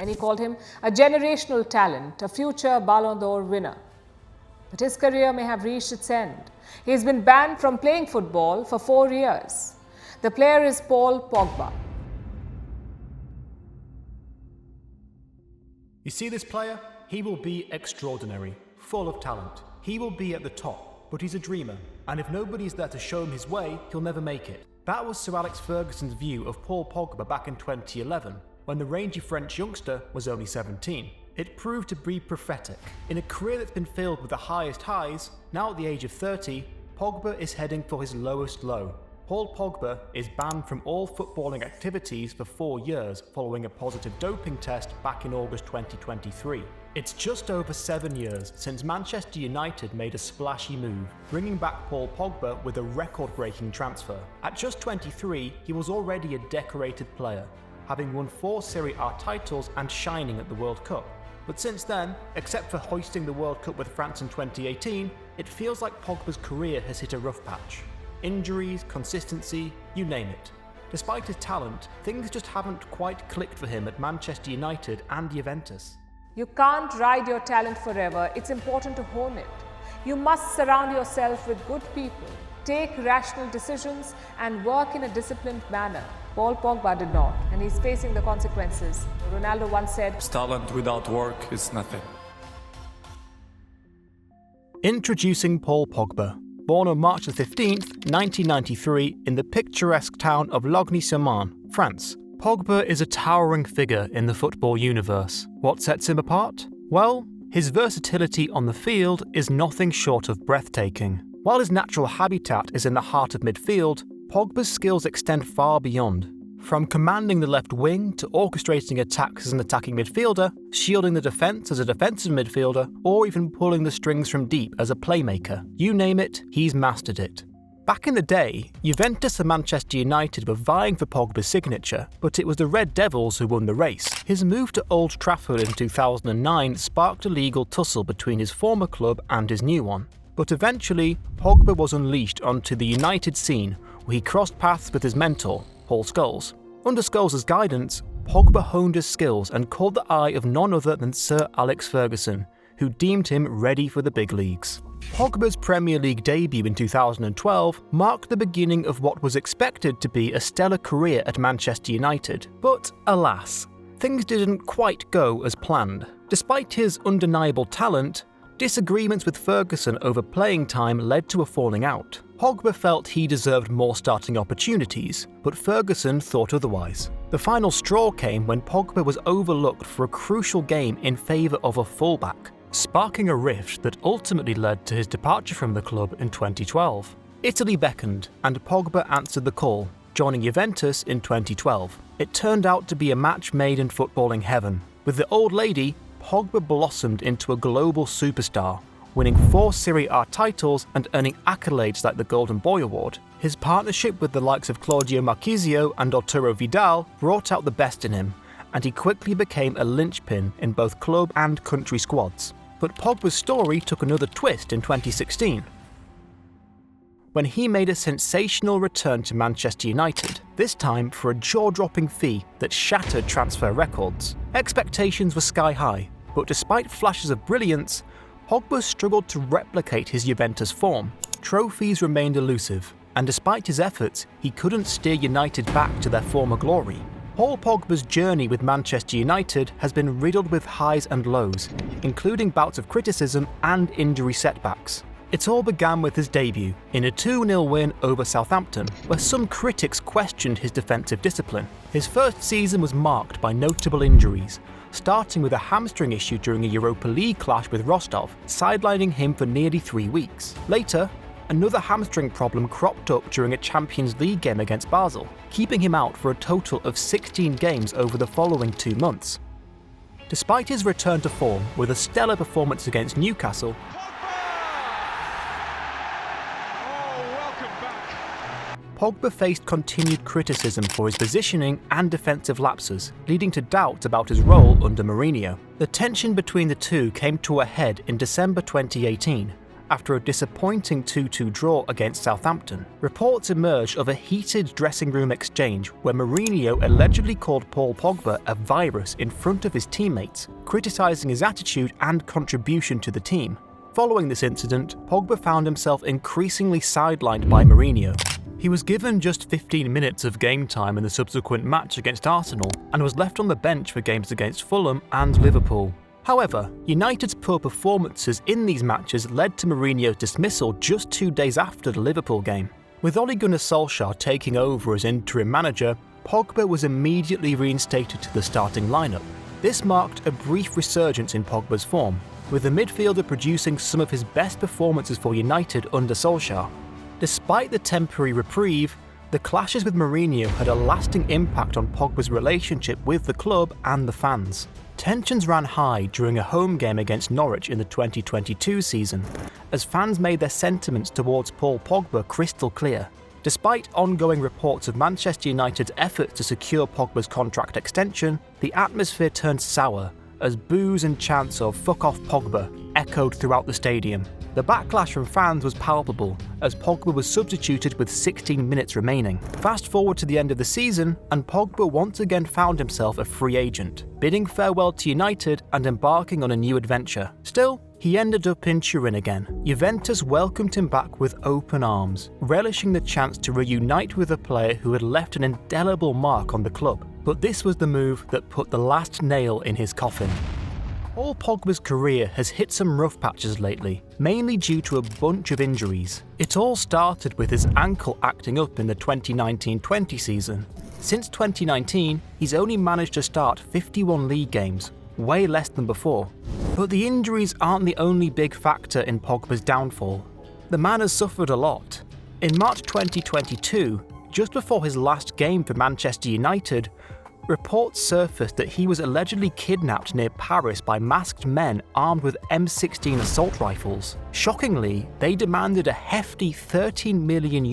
Many called him a generational talent, a future Ballon d'Or winner. But his career may have reached its end. He has been banned from playing football for 4 years. The player is Paul Pogba. You see this player? He will be extraordinary, full of talent. He will be at the top, but he's a dreamer, and if nobody's there to show him his way, he'll never make it. That was Sir Alex Ferguson's view of Paul Pogba back in 2011, when the rangy French youngster was only 17. It proved to be prophetic. In a career that's been filled with the highest highs, now at the age of 30, Pogba is heading for his lowest low. Paul Pogba is banned from all footballing activities for 4 years following a positive doping test back in August 2023. It's just over 7 years since Manchester United made a splashy move, bringing back Paul Pogba with a record-breaking transfer. At just 23, he was already a decorated player, having won 4 Serie A titles and shining at the World Cup. But since then, except for hoisting the World Cup with France in 2018, it feels like Pogba's career has hit a rough patch. Injuries, consistency, you name it. Despite his talent, things just haven't quite clicked for him at Manchester United and Juventus. You can't ride your talent forever. It's important to hone it. You must surround yourself with good people, take rational decisions, and work in a disciplined manner. Paul Pogba did not, and he's facing the consequences. Ronaldo once said, "Talent without work is nothing." Introducing Paul Pogba. Born on March 15th, 1993 in the picturesque town of Logny-sur-Marne, France, Pogba is a towering figure in the football universe. What sets him apart? Well, his versatility on the field is nothing short of breathtaking. While his natural habitat is in the heart of midfield, Pogba's skills extend far beyond. From commanding the left wing to orchestrating attacks as an attacking midfielder, shielding the defence as a defensive midfielder, or even pulling the strings from deep as a playmaker. You name it, he's mastered it. Back in the day, Juventus and Manchester United were vying for Pogba's signature, but it was the Red Devils who won the race. His move to Old Trafford in 2009 sparked a legal tussle between his former club and his new one. But eventually, Pogba was unleashed onto the United scene, where he crossed paths with his mentor, Paul Scholes. Under Scholes' guidance, Pogba honed his skills and caught the eye of none other than Sir Alex Ferguson, who deemed him ready for the big leagues. Pogba's Premier League debut in 2012 marked the beginning of what was expected to be a stellar career at Manchester United. But alas, things didn't quite go as planned. Despite his undeniable talent, disagreements with Ferguson over playing time led to a falling out. Pogba felt he deserved more starting opportunities, but Ferguson thought otherwise. The final straw came when Pogba was overlooked for a crucial game in favour of a fullback, sparking a rift that ultimately led to his departure from the club in 2012. Italy beckoned, and Pogba answered the call, joining Juventus in 2012. It turned out to be a match made in footballing heaven. With the old lady, Pogba blossomed into a global superstar, winning 4 Serie A titles and earning accolades like the Golden Boy Award. His partnership with the likes of Claudio Marchisio and Arturo Vidal brought out the best in him, and he quickly became a linchpin in both club and country squads. But Pogba's story took another twist in 2016, when he made a sensational return to Manchester United, this time for a jaw-dropping fee that shattered transfer records. Expectations were sky high, but despite flashes of brilliance, Pogba struggled to replicate his Juventus form. Trophies remained elusive, and despite his efforts, he couldn't steer United back to their former glory. Paul Pogba's journey with Manchester United has been riddled with highs and lows, including bouts of criticism and injury setbacks. It all began with his debut in a 2-0 win over Southampton, where some critics questioned his defensive discipline. His first season was marked by notable injuries, starting with a hamstring issue during a Europa League clash with Rostov, sidelining him for nearly 3 weeks. Later, another hamstring problem cropped up during a Champions League game against Basel, keeping him out for a total of 16 games over the following 2 months. Despite his return to form with a stellar performance against Newcastle, Pogba faced continued criticism for his positioning and defensive lapses, leading to doubts about his role under Mourinho. The tension between the two came to a head in December 2018, after a disappointing 2-2 draw against Southampton. Reports emerged of a heated dressing room exchange where Mourinho allegedly called Paul Pogba a virus in front of his teammates, criticising his attitude and contribution to the team. Following this incident, Pogba found himself increasingly sidelined by Mourinho. He was given just 15 minutes of game time in the subsequent match against Arsenal and was left on the bench for games against Fulham and Liverpool. However, United's poor performances in these matches led to Mourinho's dismissal just 2 days after the Liverpool game. With Ole Gunnar Solskjaer taking over as interim manager, Pogba was immediately reinstated to the starting lineup. This marked a brief resurgence in Pogba's form, with the midfielder producing some of his best performances for United under Solskjaer. Despite the temporary reprieve, the clashes with Mourinho had a lasting impact on Pogba's relationship with the club and the fans. Tensions ran high during a home game against Norwich in the 2022 season, as fans made their sentiments towards Paul Pogba crystal clear. Despite ongoing reports of Manchester United's efforts to secure Pogba's contract extension, the atmosphere turned sour as boos and chants of "fuck off Pogba" echoed throughout the stadium. The backlash from fans was palpable, as Pogba was substituted with 16 minutes remaining. Fast forward to the end of the season, and Pogba once again found himself a free agent, bidding farewell to United and embarking on a new adventure. Still, he ended up in Turin again. Juventus welcomed him back with open arms, relishing the chance to reunite with a player who had left an indelible mark on the club. But this was the move that put the last nail in his coffin. Paul Pogba's career has hit some rough patches lately, mainly due to a bunch of injuries. It all started with his ankle acting up in the 2019-20 season. Since 2019, he's only managed to start 51 league games, way less than before. But the injuries aren't the only big factor in Pogba's downfall. The man has suffered a lot. In March 2022, just before his last game for Manchester United, reports surfaced that he was allegedly kidnapped near Paris by masked men armed with M16 assault rifles. Shockingly, they demanded a hefty €13 million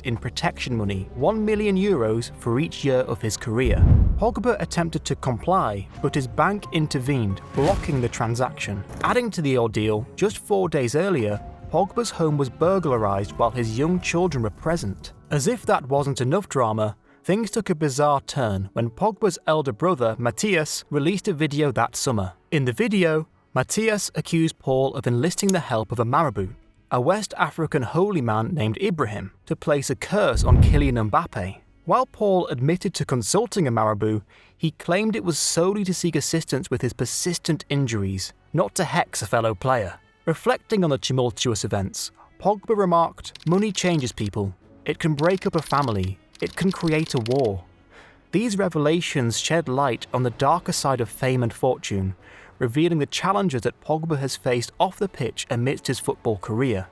in protection money, €1 million for each year of his career. Pogba attempted to comply, but his bank intervened, blocking the transaction. Adding to the ordeal, just 4 days earlier, Pogba's home was burglarized while his young children were present. As if that wasn't enough drama, things took a bizarre turn when Pogba's elder brother, Matthias, released a video that summer. In the video, Matthias accused Paul of enlisting the help of a Marabout, a West African holy man named Ibrahim, to place a curse on Kylian Mbappe. While Paul admitted to consulting a Marabout, he claimed it was solely to seek assistance with his persistent injuries, not to hex a fellow player. Reflecting on the tumultuous events, Pogba remarked, "Money changes people. It can break up a family. It can create a war." These revelations shed light on the darker side of fame and fortune, revealing the challenges that Pogba has faced off the pitch amidst his football career.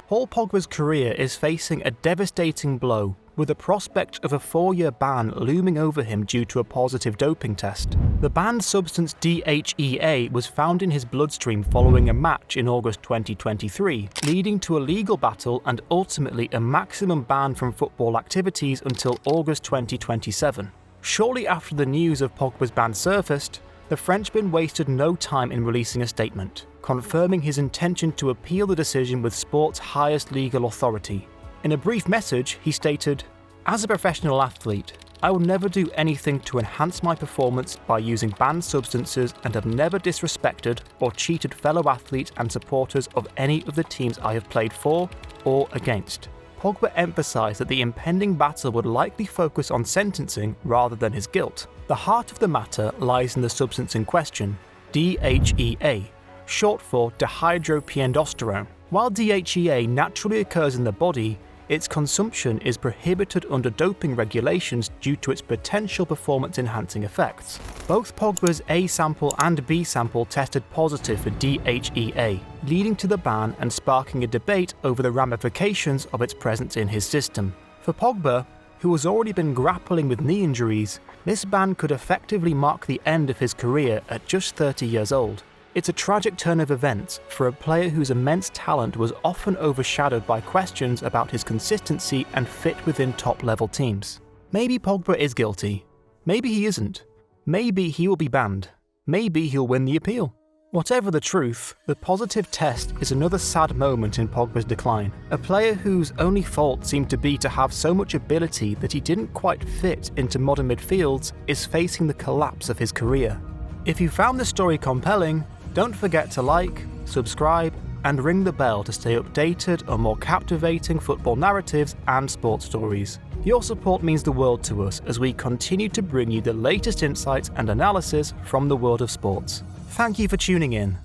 Paul Pogba's career is facing a devastating blow, with the prospect of a 4-year ban looming over him due to a positive doping test. The banned substance DHEA was found in his bloodstream following a match in August 2023, leading to a legal battle and ultimately a maximum ban from football activities until August 2027. Shortly after the news of Pogba's ban surfaced, the Frenchman wasted no time in releasing a statement, confirming his intention to appeal the decision with sport's highest legal authority. In a brief message, he stated, "As a professional athlete, I will never do anything to enhance my performance by using banned substances and have never disrespected or cheated fellow athletes and supporters of any of the teams I have played for or against." Pogba emphasised that the impending battle would likely focus on sentencing rather than his guilt. The heart of the matter lies in the substance in question, DHEA, short for dihydropiendosterone. While DHEA naturally occurs in the body, its consumption is prohibited under doping regulations due to its potential performance-enhancing effects. Both Pogba's A sample and B sample tested positive for DHEA, leading to the ban and sparking a debate over the ramifications of its presence in his system. For Pogba, who has already been grappling with knee injuries, this ban could effectively mark the end of his career at just 30 years old. It's a tragic turn of events for a player whose immense talent was often overshadowed by questions about his consistency and fit within top-level teams. Maybe Pogba is guilty. Maybe he isn't. Maybe he will be banned. Maybe he'll win the appeal. Whatever the truth, the positive test is another sad moment in Pogba's decline. A player whose only fault seemed to be to have so much ability that he didn't quite fit into modern midfields is facing the collapse of his career. If you found this story compelling, don't forget to like, subscribe, and ring the bell to stay updated on more captivating football narratives and sports stories. Your support means the world to us as we continue to bring you the latest insights and analysis from the world of sports. Thank you for tuning in.